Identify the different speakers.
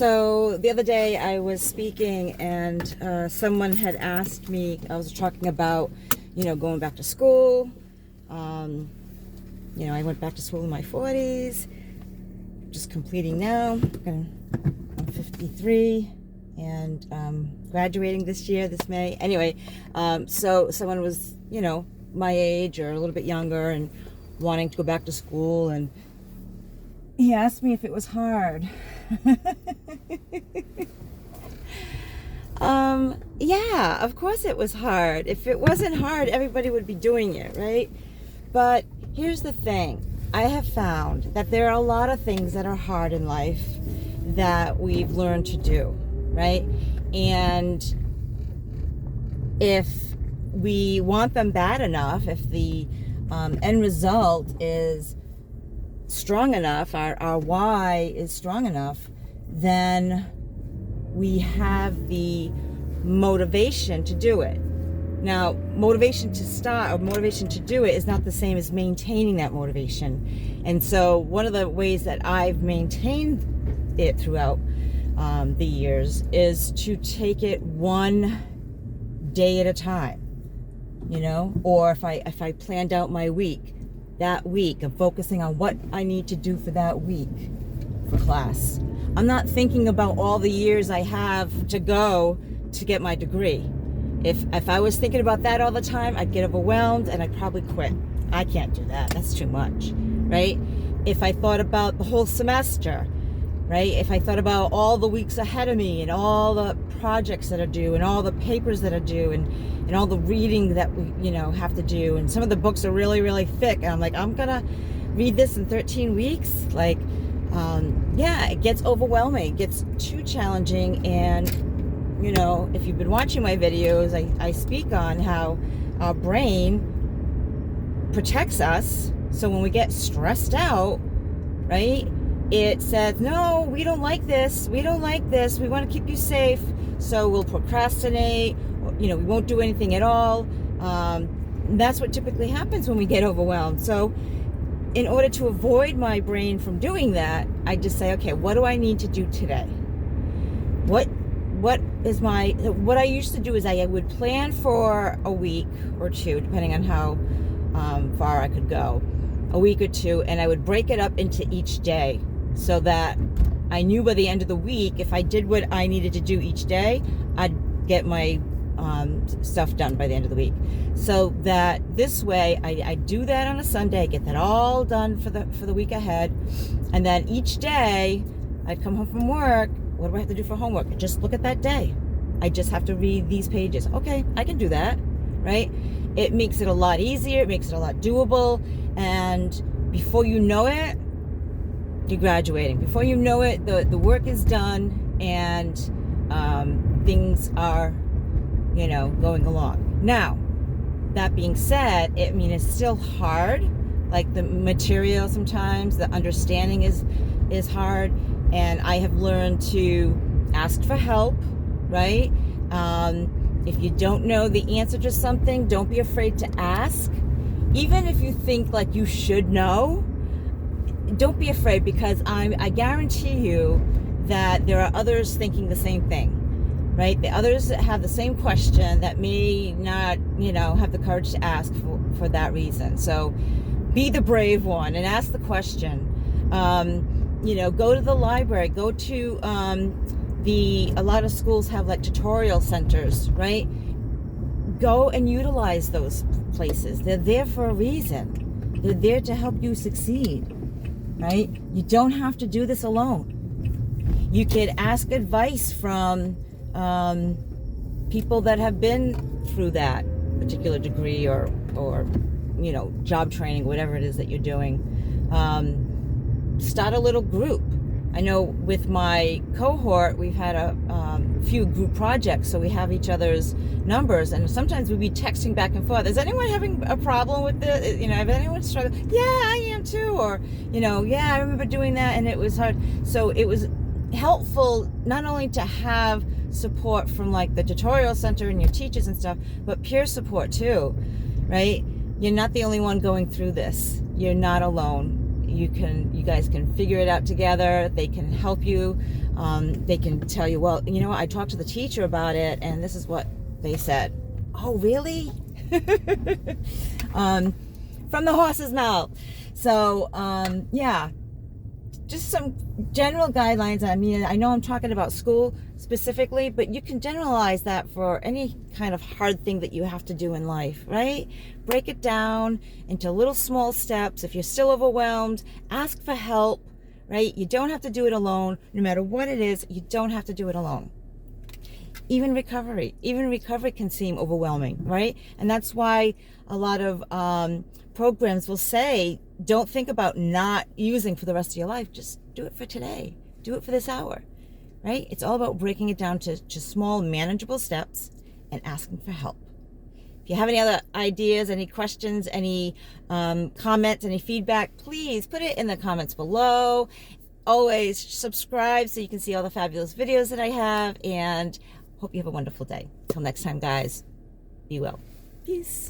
Speaker 1: So the other day I was speaking and someone had asked me, I was talking about, going back to school. I went back to school in my 40s, just completing now. I'm 53 and graduating this May. Anyway, so someone was, my age or a little bit younger and wanting to go back to school, and he asked me if it was hard. Yeah, of course it was hard. If it wasn't hard, everybody would be doing it, right? But here's the thing. I have found that there are a lot of things that are hard in life that we've learned to do, right? And if we want them bad enough, if the end result is strong enough, our why is strong enough, then we have the motivation to do it. Now, motivation to start or motivation to do it is not the same as maintaining that motivation. And so one of the ways that I've maintained it throughout the years is to take it one day at a time, or if I planned out my week, that week of focusing on what I need to do for that week for class. I'm not thinking about all the years I have to go to get my degree. If I was thinking about that all the time, I'd get overwhelmed and I'd probably quit. I can't do that. That's too much, right? If I thought about the whole semester, right? If I thought about all the weeks ahead of me and all the projects that are due and all the papers that are due and all the reading that we, have to do. And some of the books are really, really thick. And I'm like, I'm going to read this in 13 weeks. Like, it gets overwhelming. It gets too challenging. And, if you've been watching my videos, I speak on how our brain protects us. So when we get stressed out, right, it says, no, we don't like this. We don't like this. We want to keep you safe. So we'll procrastinate. We won't do anything at all. That's what typically happens when we get overwhelmed. So in order to avoid my brain from doing that, I just say, okay, what do I need to do today? What I used to do is I would plan for a week or two, depending on how far I could go, a week or two, and I would break it up into each day so that I knew by the end of the week, if I did what I needed to do each day, I'd get my stuff done by the end of the week. So that this way I do that on a Sunday, get that all done for the week ahead, and then each day I'd come home from work. What do I have to do for homework? Just look at that day. I just have to read these pages. Okay, I can do that, right? It makes it a lot easier. It makes it a lot doable. And before you know it, you're graduating. Before you know it, the work is done and things are, going along. Now, that being said, it's still hard. Like the material sometimes, the understanding is hard. And I have learned to ask for help, right? If you don't know the answer to something, don't be afraid to ask. Even if you think like you should know, don't be afraid, because I guarantee you that there are others thinking the same thing, right? The others that have the same question that may not, have the courage to ask for that reason. So be the brave one and ask the question. Go to the library, go to a lot of schools have like tutorial centers, right? Go and utilize those places. They're there for a reason. They're there to help you succeed, right? You don't have to do this alone. You could ask advice from people that have been through that particular degree or job training, whatever it is that you're doing. Start a little group. I know with my cohort, we've had a few group projects, so we have each other's numbers, and sometimes we'd be texting back and forth. Is anyone having a problem with this? Have anyone struggled? Yeah, I am too. Or, yeah, I remember doing that and it was hard. So it was helpful not only to have support from like the tutorial center and your teachers and stuff, but peer support too, right? You're not the only one going through this. You're not alone. you guys can figure it out together. They can help you. They can tell you, well, you know, I talked to the teacher about it, and this is what they said. Oh, really? From the horse's mouth. So, yeah, just some general guidelines. I mean, I know I'm talking about school specifically, but you can generalize that for any kind of hard thing that you have to do in life, right? Break it down into little small steps. If you're still overwhelmed, ask for help, right? You don't have to do it alone. No matter what it is, you don't have to do it alone. Even recovery can seem overwhelming, right? And that's why a lot of programs will say, don't think about not using for the rest of your life. Just do it for today. Do it for this hour, right? It's all about breaking it down to small, manageable steps and asking for help. If you have any other ideas, any questions, any comments, any feedback, please put it in the comments below. Always subscribe so you can see all the fabulous videos that I have, and hope you have a wonderful day. Till next time, guys, be well. Peace.